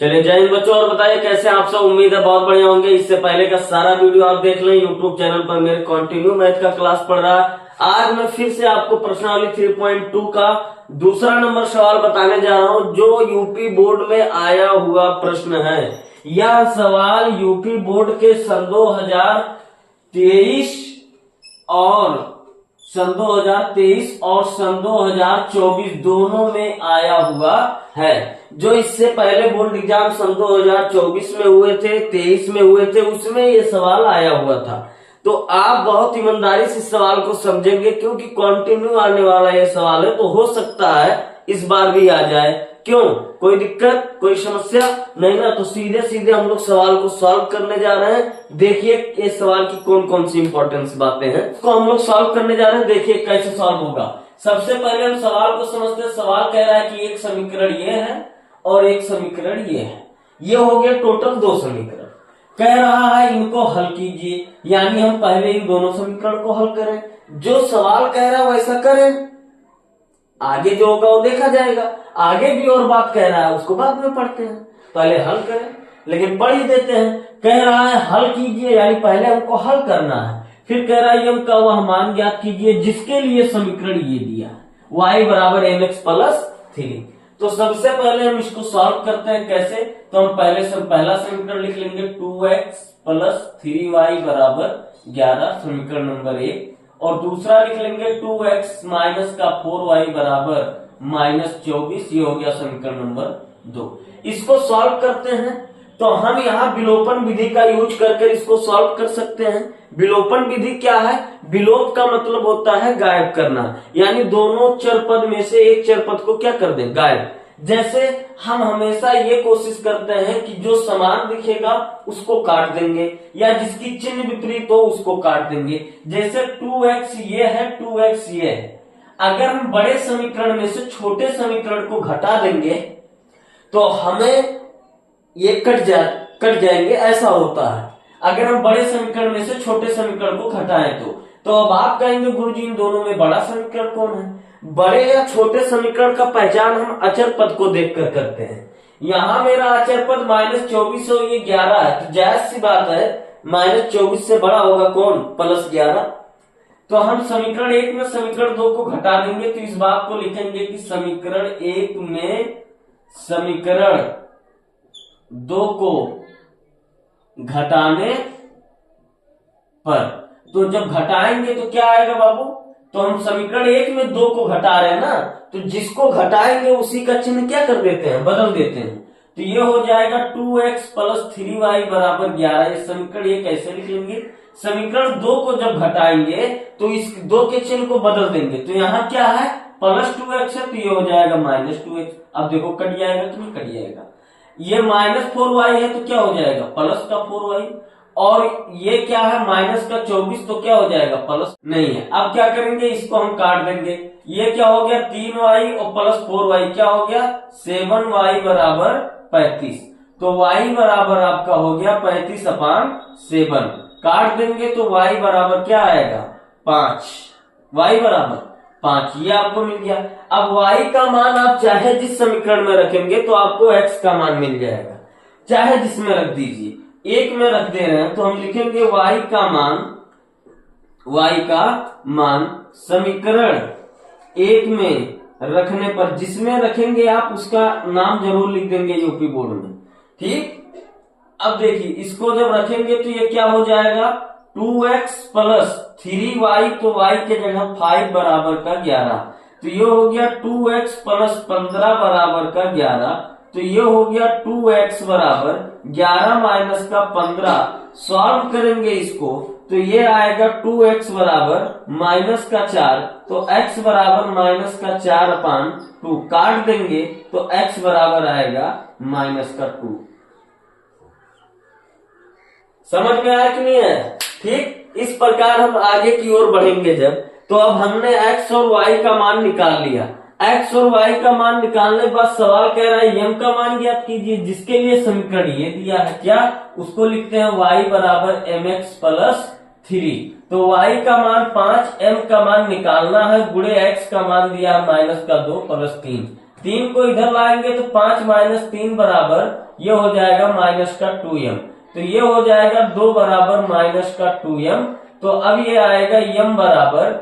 चलिए जय हिंद बच्चों। और बताइए कैसे आप सब। उम्मीद है बहुत बढ़िया होंगे। इससे पहले का सारा वीडियो आप देख लें यूट्यूब चैनल पर। मेरे कंटिन्यू मैथ का क्लास पढ़ रहा है। आज मैं फिर से आपको प्रश्नावली 3.2 का दूसरा नंबर सवाल बताने जा रहा हूं, जो यूपी बोर्ड में आया हुआ प्रश्न है। यह सवाल यूपी बोर्ड के सन 2023 और सन 2024 दोनों में आया हुआ है। जो इससे पहले बोर्ड एग्जाम सन 2024 में हुए थे, 23 में हुए थे, उसमें ये सवाल आया हुआ था। तो आप बहुत ईमानदारी से इस सवाल को समझेंगे, क्योंकि कंटिन्यू आने वाला ये सवाल है। तो हो सकता है इस बार भी आ जाए। क्यों, कोई दिक्कत, कोई समस्या नहीं ना। तो सीधे सीधे हम लोग सवाल को सॉल्व करने जा रहे हैं। देखिए इस सवाल की कौन कौन सी इंपॉर्टेंस बातें हैं, तो हम लोग सॉल्व करने जा रहे हैं। देखिए कैसे सॉल्व होगा। सबसे पहले हम सवाल को समझते हैं। सवाल कह रहा है कि एक समीकरण ये है और एक समीकरण ये है। ये हो गया टोटल 2 समीकरण। कह रहा है इनको हल कीजिए, यानी हम पहले इन दोनों समीकरण को हल करें। जो सवाल कह रहा है वैसा करें, आगे जो होगा वो देखा जाएगा। आगे भी और बात कह रहा है, उसको बाद में पढ़ते हैं। पहले हल करें, लेकिन पढ़ ही देते हैं। कह रहा है हल कीजिए, यानी पहले हमको हल करना है। फिर कह रहा है यम का वह मान ज्ञात कीजिए जिसके लिए समीकरण ये दिया है, y बराबर mx प्लस 3। तो सबसे पहले हम इसको सॉल्व करते हैं। कैसे, तो हम पहला समीकरण लिख लेंगे 2x प्लस 3y बराबर 11, समीकरण नंबर 1। और दूसरा लिख लेंगे 2x माइनस का 4y बराबर -24। ये हो गया समीकरण नंबर 2। इसको सॉल्व करते हैं तो हम यहाँ विलोपन विधि का यूज करके इसको सॉल्व कर सकते हैं। विलोपन विधि क्या है? विलोप का मतलब होता है गायब करना, यानी दोनों चर पद में से एक चर पद को क्या कर दें, गायब। जैसे हम हमेशा ये कोशिश करते हैं कि जो समान दिखेगा उसको काट देंगे, या जिसकी चिन्ह विपरीत हो उसको काट देंगे। जैसे 2x ये है, 2x ये है। अगर हम बड़े समीकरण में से छोटे समीकरण को घटा देंगे तो हमें ये कट जाएंगे, ऐसा होता है। अगर हम बड़े समीकरण में से छोटे समीकरण को घटाएं तो अब आप कहेंगे गुरुजी इन दोनों में बड़ा समीकरण कौन है? बड़े या छोटे समीकरण का पहचान हम अचर पद को देखकर करते हैं। यहाँ मेरा अचर पद -24 और ये 11 है, तो जायज सी बात है -24 से बड़ा होगा कौन, +11। तो हम समीकरण 1 में समीकरण 2 को घटा देंगे, तो इस बात को लिखेंगे कि समीकरण 1 में समीकरण 2 को घटाने पर, तो जब घटाएंगे तो क्या आएगा बाबू? तो हम समीकरण 1 में 2 को घटा रहे हैं ना, तो जिसको घटाएंगे उसी का चिन्ह क्या कर देते हैं, बदल देते हैं। तो ये हो जाएगा 2x प्लस 3y बराबर 11। ये समीकरण 1 ऐसे लिख लेंगे। समीकरण 2 को जब घटाएंगे तो इस 2 के चिन्ह को बदल देंगे। तो यहाँ क्या है, +2x है, तो ये हो जाएगा -2x। अब देखो कट जाएगा तो नहीं कट जाएगा। ये -4y है तो क्या हो जाएगा, प्लस का 4y। और ये क्या है, -24, तो क्या हो जाएगा, प्लस नहीं है। अब क्या करेंगे, इसको हम काट देंगे। ये क्या हो गया, 3y और प्लस 4y क्या हो गया, 7y बराबर 35। तो y बराबर आपका हो गया 35/7। काट देंगे तो y बराबर क्या आएगा, 5। y बराबर 5, ये आपको मिल गया। अब y का मान आप चाहे जिस समीकरण में रखेंगे तो आपको x का मान मिल जाएगा, चाहे जिसमें रख दीजिए। 1 में रख दे रहे हैं तो हम लिखेंगे y का मान समीकरण 1 में रखने पर, जिसमें रखेंगे आप उसका नाम जरूर लिख देंगे यूपी बोर्ड में, ठीक। अब देखिए इसको जब रखेंगे तो ये क्या हो जाएगा, 2x प्लस 3y, तो y के जगह 5 बराबर का 11। तो ये हो गया 2x प्लस 15 बराबर का 11। तो ये हो गया 2x बराबर 11 माइनस का 15। सॉल्व करेंगे इसको तो ये आएगा 2x बराबर -4। तो x बराबर -4/2। काट देंगे तो x बराबर आएगा -2। समझ में आया कि नहीं है? ठीक, इस प्रकार हम आगे की ओर बढ़ेंगे जब, तो अब हमने x और y का मान निकाल लिया। x और y का मान निकालने के बाद सवाल कह रहा है m का मान ज्ञात कीजिए जिसके लिए समीकरण ये दिया है। क्या, उसको लिखते हैं y बराबर mx प्लस 3। तो y का मान 5, m का मान निकालना है, गुणे x का मान दिया -2 + 3। 3 को इधर लाएंगे तो 5 माइनस 3 बराबर ये हो जाएगा माइनस का 2m। तो ये हो जाएगा 2 बराबर माइनस का 2m। तो अब ये आएगा m बराबर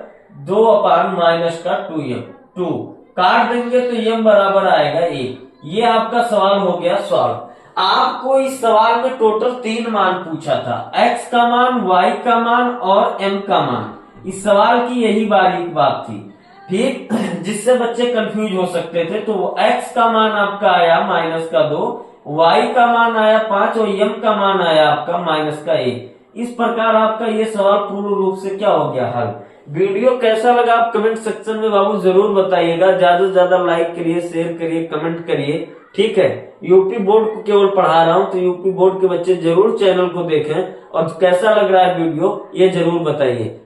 2 अपान माइनस का 2m। 2 काट देंगे तो m बराबर आएगा 1। ये आपका सवाल हो गया सॉल्व। आपको इस सवाल में टोटल 3 मान पूछा था, x का मान, y का मान और m का मान। इस सवाल की यही बारीक बात थी, ठीक, जिससे बच्चे कंफ्यूज हो सकते थे। तो x का मान आपका आया माइनस का 2, y का मान आया 5 और m का मान आया आपका माइनस का 1। इस प्रकार आपका ये सवाल पूर्ण रूप से क्या हो गया, हल। वीडियो कैसा लगा आप कमेंट सेक्शन में बाबू जरूर बताइएगा। ज्यादा से ज्यादा लाइक करिए, शेयर करिए, कमेंट करिए, ठीक है। यूपी बोर्ड को केवल पढ़ा रहा हूं, तो यूपी बोर्ड के बच्चे जरूर चैनल को देखें और कैसा लग रहा है वीडियो ये जरूर बताइए।